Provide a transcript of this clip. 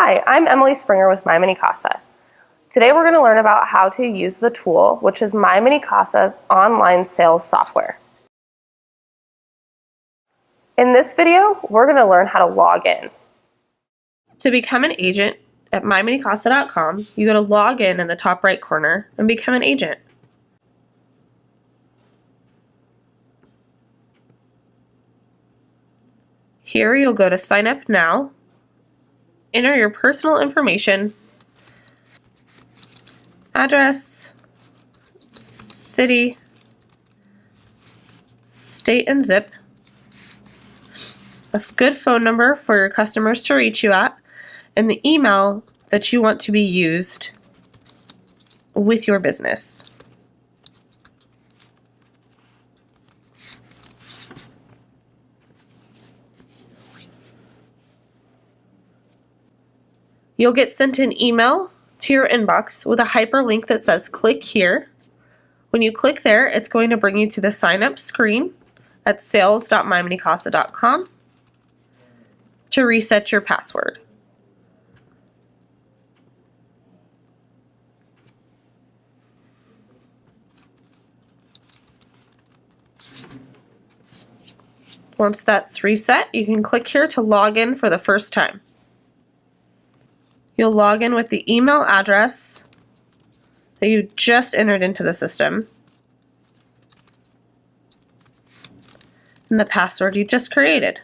Hi, I'm Emily Springer with My Mini Casa. Today we're going to learn about how to use the tool, which is My Mini Casa's online sales software. In this video, we're going to learn how to log in. To become an agent at myminicasa.com, you go to log in the top right corner and become an agent. Here you'll go to sign up now, enter your personal information, address, city, state and zip, a good phone number for your customers to reach you at, and the email that you want to be used with your business. You'll get sent an email to your inbox with a hyperlink that says click here. When you click there, it's going to bring you to the sign up screen at sales.myminicasa.com to reset your password. Once that's reset, you can click here to log in for the first time. You'll log in with the email address that you just entered into the system and the password you just created.